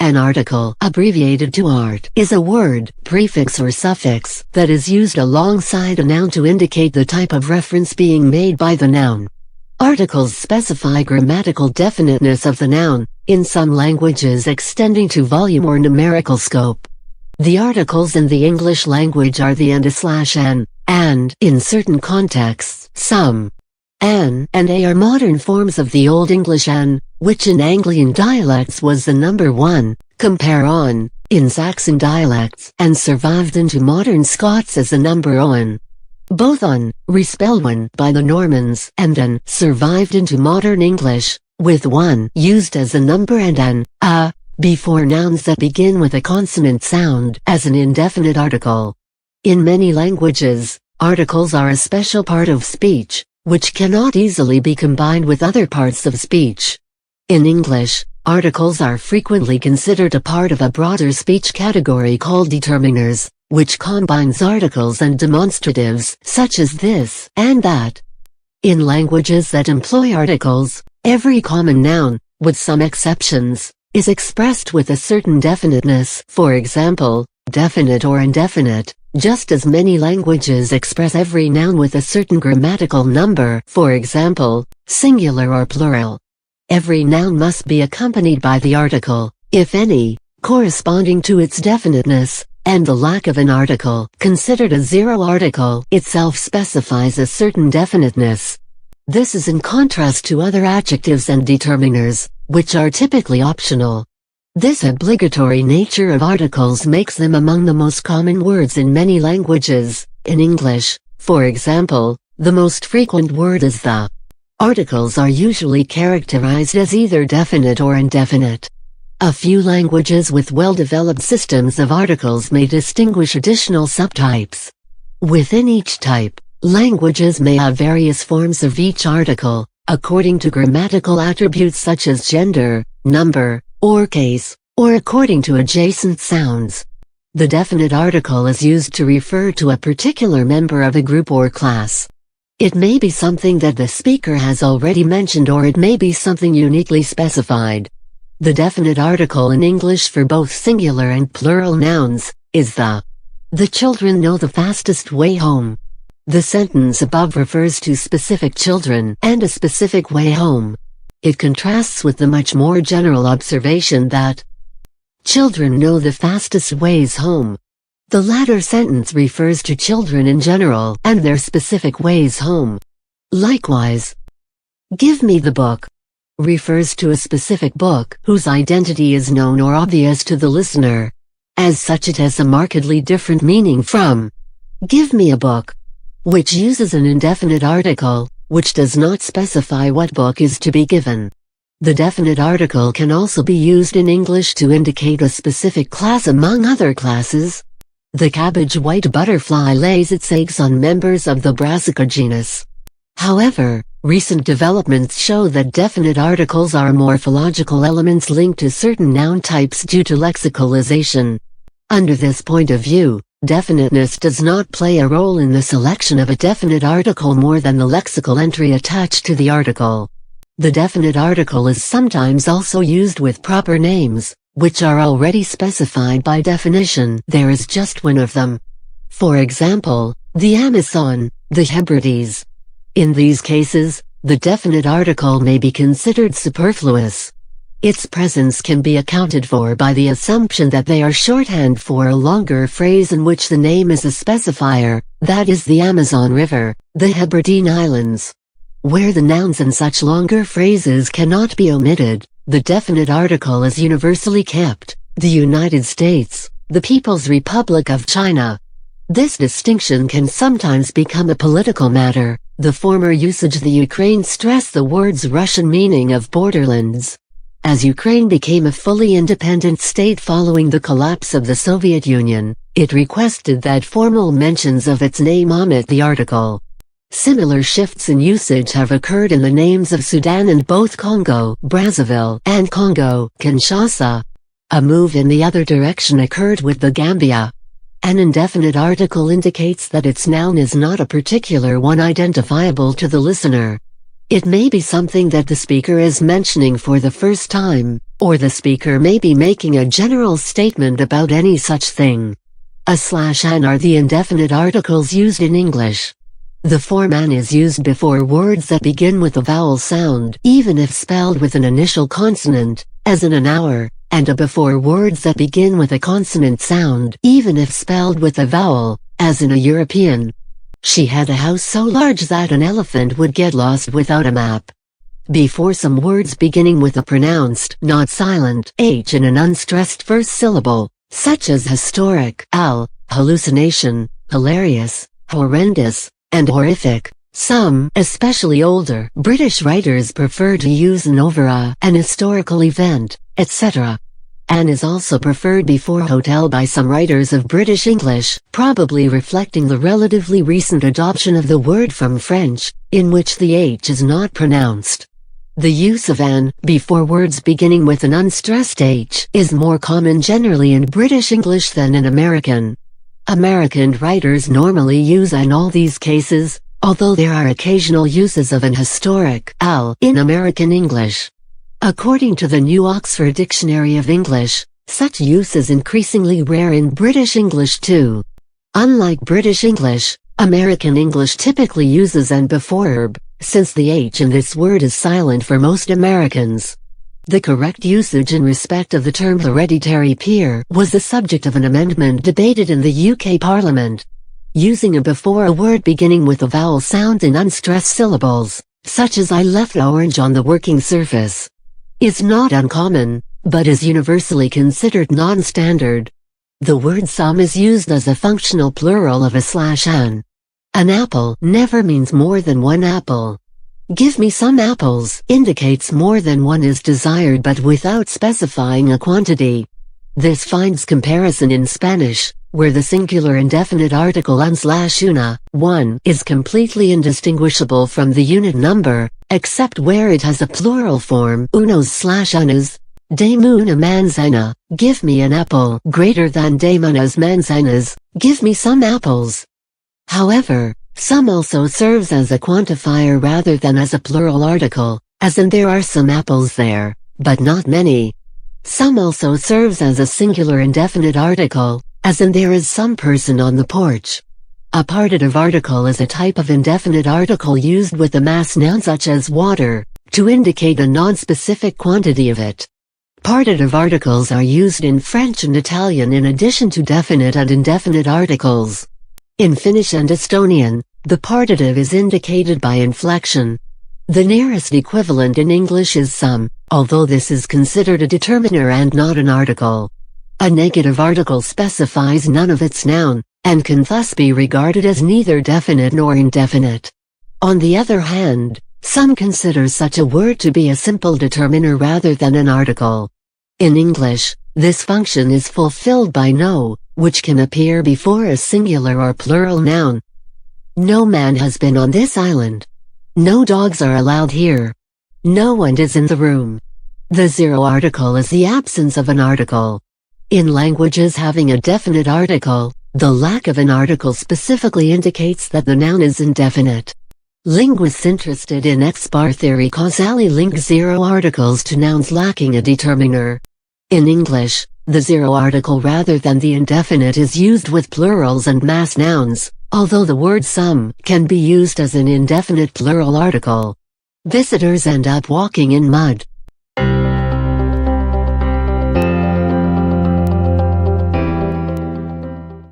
An article, abbreviated to art, is a word, prefix or suffix, that is used alongside a noun to indicate the type of reference being made by the noun. Articles specify grammatical definiteness of the noun, in some languages extending to volume or numerical scope. The articles in the English language are the and/an, and, in certain contexts, some. An and a are modern forms of the Old English an, which in Anglian dialects was the number 1, compare on, in Saxon dialects, and survived into Modern Scots as the number owan. Both on, respelled one by the Normans, and an, survived into Modern English, with 1 used as a number and an, a, before nouns that begin with a consonant sound, as an indefinite article. In many languages, articles are a special part of speech, which cannot easily be combined with other parts of speech. In English, articles are frequently considered a part of a broader speech category called determiners, which combines articles and demonstratives, such as this and that. In languages that employ articles, every common noun, with some exceptions, is expressed with a certain definiteness, for example, definite or indefinite, just as many languages express every noun with a certain grammatical number, for example, singular or plural. Every noun must be accompanied by the article, if any, corresponding to its definiteness, and the lack of an article, considered a zero article, itself specifies a certain definiteness. This is in contrast to other adjectives and determiners, which are typically optional. This obligatory nature of articles makes them among the most common words in many languages. In English, for example, the most frequent word is the. Articles are usually characterized as either definite or indefinite. A few languages with well-developed systems of articles may distinguish additional subtypes. Within each type, languages may have various forms of each article, according to grammatical attributes such as gender, number, or case, or according to adjacent sounds. The definite article is used to refer to a particular member of a group or class. It may be something that the speaker has already mentioned, or it may be something uniquely specified. The definite article in English for both singular and plural nouns is the. The children know the fastest way home. The sentence above refers to specific children and a specific way home. It contrasts with the much more general observation that children know the fastest ways home. The latter sentence refers to children in general and their specific ways home. Likewise, give me the book refers to a specific book whose identity is known or obvious to the listener. As such, it has a markedly different meaning from give me a book, which uses an indefinite article, which does not specify what book is to be given. The definite article can also be used in English to indicate a specific class among other classes. The cabbage white butterfly lays its eggs on members of the Brassica genus. However, recent developments show that definite articles are morphological elements linked to certain noun types due to lexicalization. Under this point of view, definiteness does not play a role in the selection of a definite article more than the lexical entry attached to the article. The definite article is sometimes also used with proper names, which are already specified by definition. There is just one of them. For example, the Amazon, the Hebrides. In these cases, the definite article may be considered superfluous. Its presence can be accounted for by the assumption that they are shorthand for a longer phrase in which the name is a specifier, that is the Amazon River, the Hebridean Islands. Where the nouns in such longer phrases cannot be omitted, the definite article is universally kept: the United States, the People's Republic of China. This distinction can sometimes become a political matter. The former usage, the Ukraine, stressed the word's Russian meaning of borderlands. As Ukraine became a fully independent state following the collapse of the Soviet Union, it requested that formal mentions of its name omit the article. Similar shifts in usage have occurred in the names of Sudan and both Congo, Brazzaville, and Congo, Kinshasa. A move in the other direction occurred with the Gambia. An indefinite article indicates that its noun is not a particular one identifiable to the listener. It may be something that the speaker is mentioning for the first time, or the speaker may be making a general statement about any such thing. /an are the indefinite articles used in English. The form an is used before words that begin with a vowel sound, even if spelled with an initial consonant, as in an hour, and a before words that begin with a consonant sound, even if spelled with a vowel, as in a European. She had a house so large that an elephant would get lost without a map. Before some words beginning with a pronounced, not silent, h in an unstressed first syllable, such as historic, hallucination, hilarious, horrendous, and horrific. Some, especially older, British writers prefer to use an over an historical event, etc. An is also preferred before hotel by some writers of British English, probably reflecting the relatively recent adoption of the word from French, in which the h is not pronounced. The use of an before words beginning with an unstressed h is more common generally in British English than in American. American writers normally use an in all these cases, although there are occasional uses of an historic in American English. According to the New Oxford Dictionary of English, such use is increasingly rare in British English too. Unlike British English, American English typically uses an before verb, since the h in this word is silent for most Americans. The correct usage in respect of the term hereditary peer was the subject of an amendment debated in the UK Parliament. Using a before a word beginning with a vowel sound in unstressed syllables, such as I left orange on the working surface, is not uncommon, but is universally considered non-standard. The word some is used as a functional plural of /an. An apple never means more than one apple. Give me some apples indicates more than one is desired but without specifying a quantity. This finds comparison in Spanish, where the singular indefinite article un/una, one, is completely indistinguishable from the unit number, except where it has a plural form unos/unas. Dame una manzana, give me an apple, greater than dame unas manzanas, give me some apples. However, some also serves as a quantifier rather than as a plural article, as in there are some apples there, but not many. Some also serves as a singular indefinite article, as in there is some person on the porch. A partitive article is a type of indefinite article used with a mass noun such as water, to indicate a non-specific quantity of it. Partitive articles are used in French and Italian in addition to definite and indefinite articles. In Finnish and Estonian, the partitive is indicated by inflection. The nearest equivalent in English is some, although this is considered a determiner and not an article. A negative article specifies none of its noun, and can thus be regarded as neither definite nor indefinite. On the other hand, some consider such a word to be a simple determiner rather than an article. In English, this function is fulfilled by no, which can appear before a singular or plural noun. No man has been on this island. No dogs are allowed here. No one is in the room. The zero article is the absence of an article. In languages having a definite article, the lack of an article specifically indicates that the noun is indefinite. Linguists interested in X-bar theory causally link zero articles to nouns lacking a determiner. In English, the zero article rather than the indefinite is used with plurals and mass nouns, although the word some can be used as an indefinite plural article. Visitors end up walking in mud.